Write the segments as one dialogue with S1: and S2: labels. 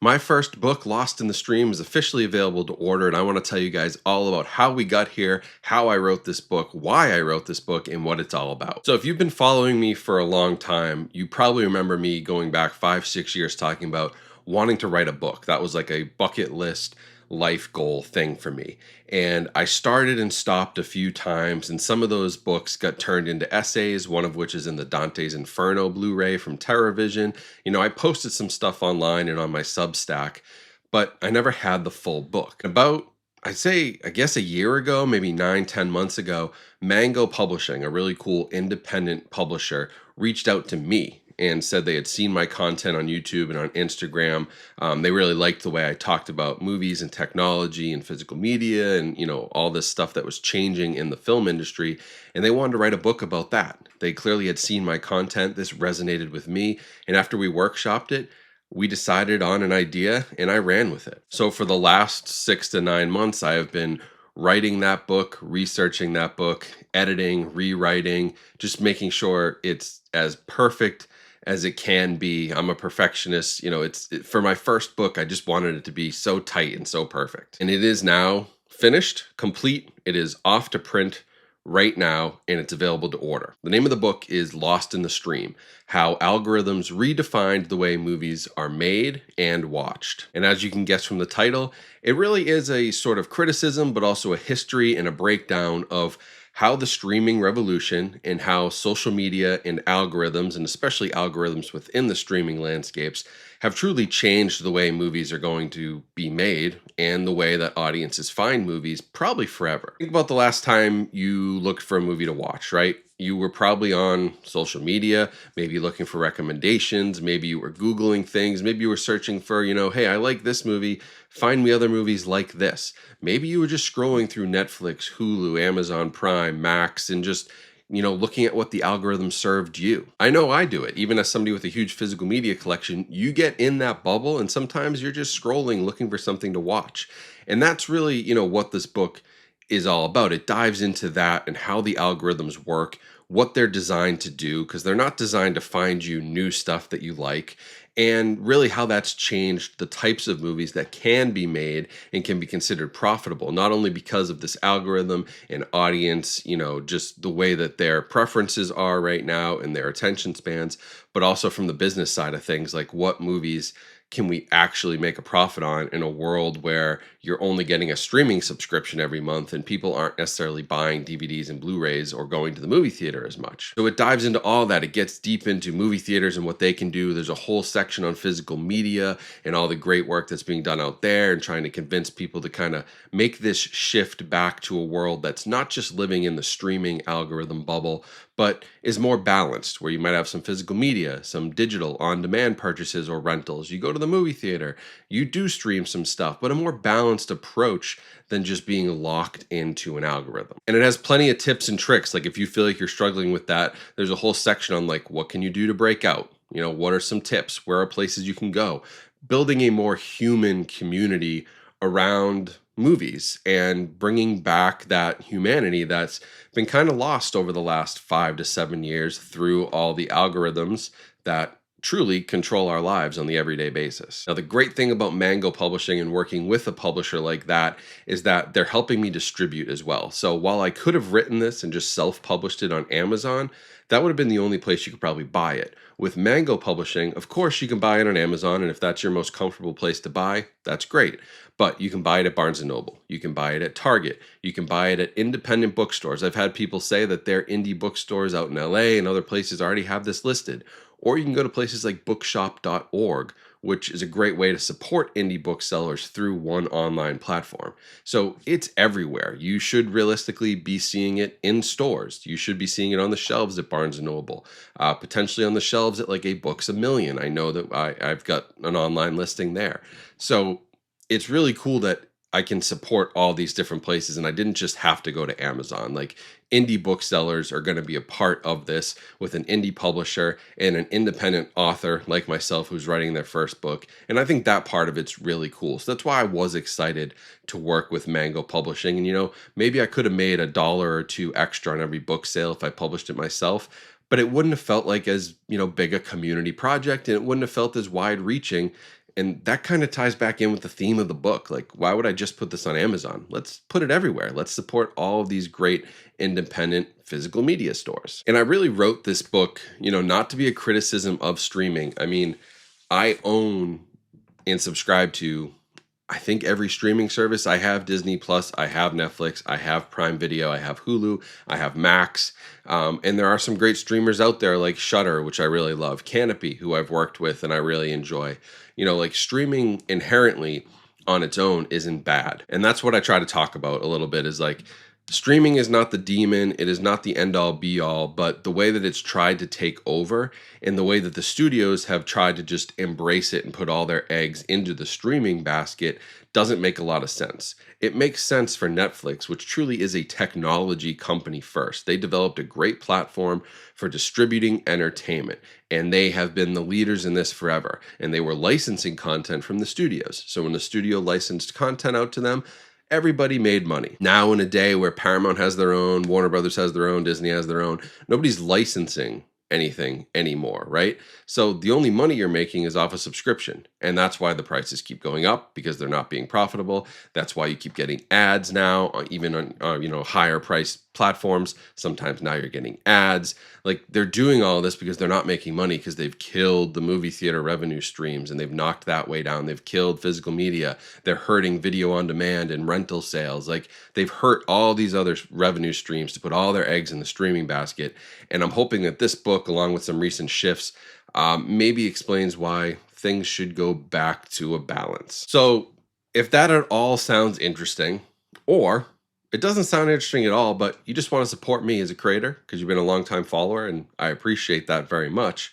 S1: My first book, Lost in the Stream, is officially available to order, and I want to tell you guys all about how we got here, how I wrote this book, why I wrote this book, and what it's all about. So, if you've been following me for a long time, you probably remember me going back 5, 6 years talking about wanting to write a book. That was like a bucket list life goal thing for me. And I started and stopped a few times, and some of those books got turned into essays, one of which is in the Dante's Inferno Blu-ray from TerraVision. I posted some stuff online and on my Substack, but I never had the full book. About, I guess a year ago, maybe 9, 10 months ago, Mango Publishing, a really cool independent publisher, reached out to me and said they had seen my content on YouTube and on Instagram. They really liked the way I talked about movies and technology and physical media and, all this stuff that was changing in the film industry. And they wanted to write a book about that. They clearly had seen my content. This resonated with me. And after we workshopped it, we decided on an idea and I ran with it. So for the last 6 to 9 months, I have been writing that book, researching that book, editing, rewriting, just making sure it's as perfect as it can be. I'm a perfectionist. For my first book, I just wanted it to be so tight and so perfect. And it is now finished, complete. It is off to print right now, and it's available to order. The name of the book is Lost in the Stream: How Algorithms Redefined the Way Movies Are Made and Watched. And as you can guess from the title, it really is a sort of criticism, but also a history and a breakdown of how the streaming revolution and how social media and algorithms, and especially algorithms within the streaming landscapes, have truly changed the way movies are going to be made and the way that audiences find movies probably forever. Think about the last time you looked for a movie to watch, right? You were probably on social media, maybe looking for recommendations, maybe you were Googling things, maybe you were searching for, hey, I like this movie, find me other movies like this. Maybe you were just scrolling through Netflix, Hulu, Amazon Prime, Max, and just looking at what the algorithm served you. I know I do it. Even as somebody with a huge physical media collection, you get in that bubble and sometimes you're just scrolling looking for something to watch. And that's really, what this book is all about. It dives into that and how the algorithms work, what they're designed to do, because they're not designed to find you new stuff that you like, and really how that's changed the types of movies that can be made and can be considered profitable, not only because of this algorithm and audience, just the way that their preferences are right now and their attention spans, but also from the business side of things, like what movies can we actually make a profit on in a world where you're only getting a streaming subscription every month and people aren't necessarily buying DVDs and Blu-rays or going to the movie theater as much. So it dives into all that. It gets deep into movie theaters and what they can do. There's a whole section on physical media and all the great work that's being done out there and trying to convince people to kind of make this shift back to a world that's not just living in the streaming algorithm bubble, but is more balanced, where you might have some physical media, some digital on-demand purchases or rentals. You go to the movie theater, you do stream some stuff, but a more balanced approach than just being locked into an algorithm. And it has plenty of tips and tricks. Like if you feel like you're struggling with that, there's a whole section on like, what can you do to break out? What are some tips? Where are places you can go? Building a more human community around movies and bringing back that humanity that's been kind of lost over the last 5 to 7 years through all the algorithms that truly control our lives on the everyday basis. Now, the great thing about Mango Publishing and working with a publisher like that is that they're helping me distribute as well. So while I could have written this and just self-published it on Amazon, that would have been the only place you could probably buy it. With Mango Publishing, of course, you can buy it on Amazon, and if that's your most comfortable place to buy, that's great. But you can buy it at Barnes & Noble. You can buy it at Target. You can buy it at independent bookstores. I've had people say that their indie bookstores out in LA and other places already have this listed. Or you can go to places like bookshop.org, which is a great way to support indie booksellers through one online platform. So it's everywhere. You should realistically be seeing it in stores. You should be seeing it on the shelves at Barnes & Noble, potentially on the shelves at like a Books A Million. I know that I've got an online listing there. So it's really cool that I can support all these different places, and I didn't just have to go to Amazon. Like, indie booksellers are going to be a part of this with an indie publisher and an independent author like myself who's writing their first book. And I think that part of it's really cool. So that's why I was excited to work with Mango Publishing. And, maybe I could have made $1 or $2 extra on every book sale if I published it myself, but it wouldn't have felt like as, big a community project, and it wouldn't have felt as wide reaching And that kind of ties back in with the theme of the book. Like, why would I just put this on Amazon? Let's put it everywhere. Let's support all of these great independent physical media stores. And I really wrote this book, not to be a criticism of streaming. I mean, I own and subscribe to, I think, every streaming service. I have Disney Plus, I have Netflix, I have Prime Video, I have Hulu, I have Max. And there are some great streamers out there like Shudder, which I really love, Canopy, who I've worked with and I really enjoy. Like streaming inherently on its own isn't bad. And that's what I try to talk about a little bit is like, streaming is not the demon, it is not the end all be all, but the way that it's tried to take over and the way that the studios have tried to just embrace it and put all their eggs into the streaming basket doesn't make a lot of sense. It makes sense for Netflix, which truly is a technology company first. They developed a great platform for distributing entertainment, and they have been the leaders in this forever. And they were licensing content from the studios. So when the studio licensed content out to them, everybody made money. Now, in a day where Paramount has their own, Warner Brothers has their own, Disney has their own, nobody's licensing anything anymore, right? So the only money you're making is off a subscription. And that's why the prices keep going up, because they're not being profitable. That's why you keep getting ads now, even on higher priced platforms. Sometimes now you're getting ads. Like, they're doing all of this because they're not making money, because they've killed the movie theater revenue streams and they've knocked that way down. They've killed physical media. They're hurting video on demand and rental sales. Like, they've hurt all these other revenue streams to put all their eggs in the streaming basket. And I'm hoping that this book, along with some recent shifts, maybe explains why things should go back to a balance. So if that at all sounds interesting, or it doesn't sound interesting at all, but you just want to support me as a creator because you've been a longtime follower and I appreciate that very much,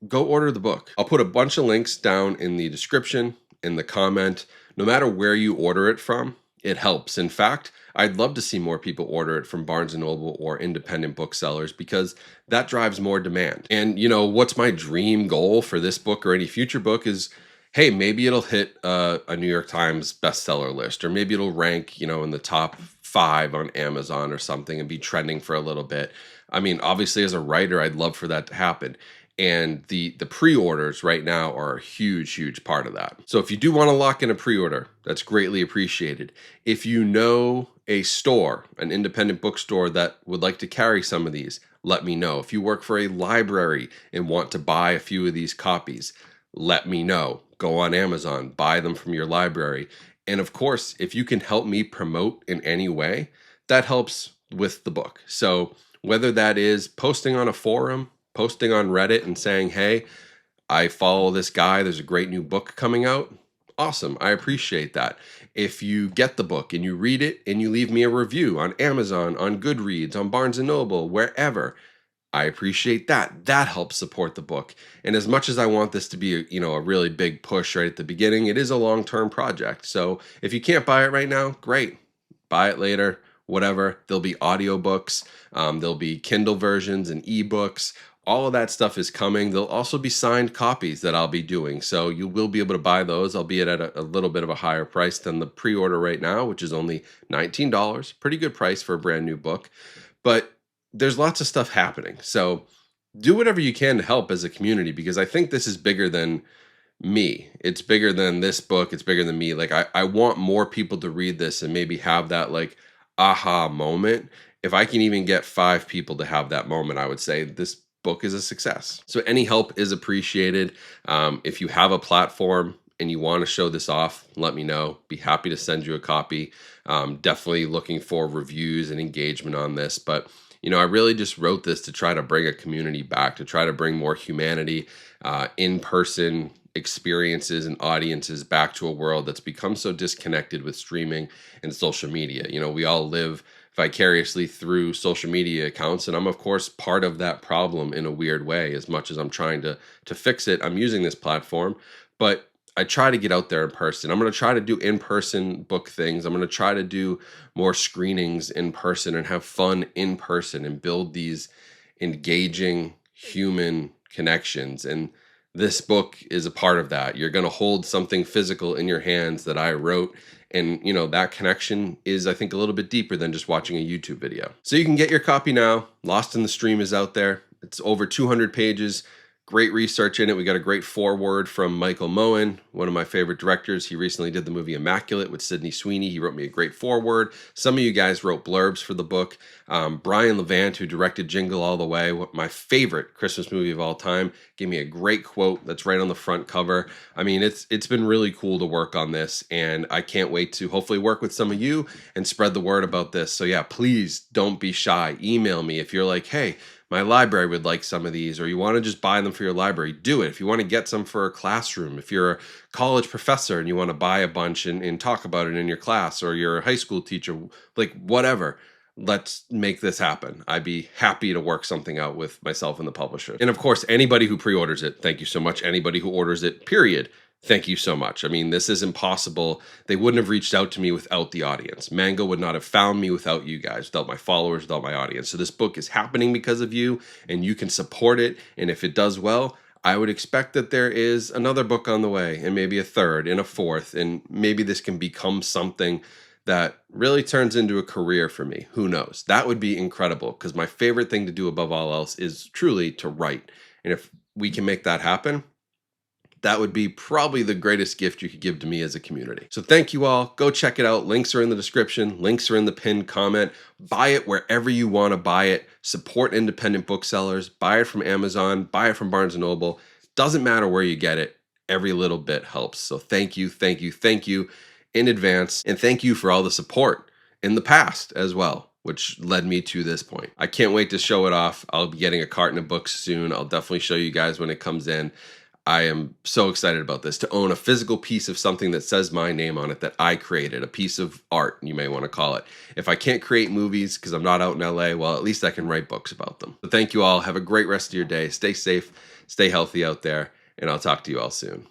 S1: go order the book. I'll put a bunch of links down in the description, in the comment. No matter where you order it from, it helps. In fact, I'd love to see more people order it from Barnes & Noble or independent booksellers, because that drives more demand. And what's my dream goal for this book or any future book is, hey, maybe it'll hit a New York Times bestseller list, or maybe it'll rank, in the top 5 on Amazon or something and be trending for a little bit. I mean, obviously, as a writer, I'd love for that to happen. And the pre-orders right now are a huge part of that. So if you do want to lock in a pre-order, that's greatly appreciated. If you know a store, an independent bookstore that would like to carry some of these, let me know. If you work for a library and want to buy a few of these copies, let me know. Go on Amazon, buy them from your library. And of course, if you can help me promote in any way, that helps with the book. So whether that is posting on a forum, posting on Reddit and saying, hey, I follow this guy, there's a great new book coming out. Awesome, I appreciate that. If you get the book and you read it and you leave me a review on Amazon, on Goodreads, on Barnes & Noble, wherever, I appreciate that. That helps support the book. And as much as I want this to be a really big push right at the beginning, it is a long-term project. So if you can't buy it right now, great. Buy it later, whatever. There'll be audiobooks, there'll be Kindle versions and ebooks. All of that stuff is coming. There'll also be signed copies that I'll be doing. So you will be able to buy those, albeit at a little bit of a higher price than the pre-order right now, which is only $19. Pretty good price for a brand new book. But there's lots of stuff happening. So do whatever you can to help as a community, because I think this is bigger than me. It's bigger than this book. It's bigger than me. Like, I want more people to read this and maybe have that like aha moment. If I can even get 5 people to have that moment, I would say this book is a success. So any help is appreciated. If you have a platform and you want to show this off, let me know. Be happy to send you a copy. Definitely looking for reviews and engagement on this. But I really just wrote this to try to bring a community back, to try to bring more humanity, in-person experiences and audiences back to a world that's become so disconnected with streaming and social media. We all live vicariously through social media accounts, and I'm of course part of that problem in a weird way. As much as I'm trying to fix it, I'm using this platform, but I try to get out there in person. I'm going to try to do in-person book things. I'm going to try to do more screenings in person and have fun in person and build these engaging human connections. And this book is a part of that. You're going to hold something physical in your hands that I wrote. And, that connection is, I think, a little bit deeper than just watching a YouTube video. So you can get your copy now. Lost in the Stream is out there. It's over 200 pages. Great research in it. We got a great foreword from Michael Moen, one of my favorite directors. He recently did the movie Immaculate with Sydney Sweeney. He wrote me a great foreword. Some of you guys wrote blurbs for the book. Brian Levant, who directed Jingle All the Way, my favorite Christmas movie of all time, gave me a great quote that's right on the front cover. I mean, it's been really cool to work on this, and I can't wait to hopefully work with some of you and spread the word about this. So yeah, please don't be shy. Email me if you're like, hey, my library would like some of these, or you want to just buy them for your library, do it. If you want to get some for a classroom, if you're a college professor and you want to buy a bunch and talk about it in your class, or you're a high school teacher, like whatever, let's make this happen. I'd be happy to work something out with myself and the publisher. And of course, anybody who pre-orders it, thank you so much. Anybody who orders it, period, thank you so much. I mean, this is impossible. They wouldn't have reached out to me without the audience. Mango would not have found me without you guys, without my followers, without my audience. So this book is happening because of you, and you can support it. And if it does well, I would expect that there is another book on the way, and maybe a third and a fourth, and maybe this can become something that really turns into a career for me. Who knows? That would be incredible, because my favorite thing to do above all else is truly to write. And if we can make that happen, that would be probably the greatest gift you could give to me as a community. So thank you all. Go check it out. Links are in the description. Links are in the pinned comment. Buy it wherever you want to buy it. Support independent booksellers. Buy it from Amazon. Buy it from Barnes & Noble. Doesn't matter where you get it. Every little bit helps. So thank you, thank you, thank you in advance. And thank you for all the support in the past as well, which led me to this point. I can't wait to show it off. I'll be getting a carton of books soon. I'll definitely show you guys when it comes in. I am so excited about this, to own a physical piece of something that says my name on it that I created, a piece of art, you may want to call it. If I can't create movies because I'm not out in LA, well, at least I can write books about them. So thank you all. Have a great rest of your day. Stay safe, stay healthy out there, and I'll talk to you all soon.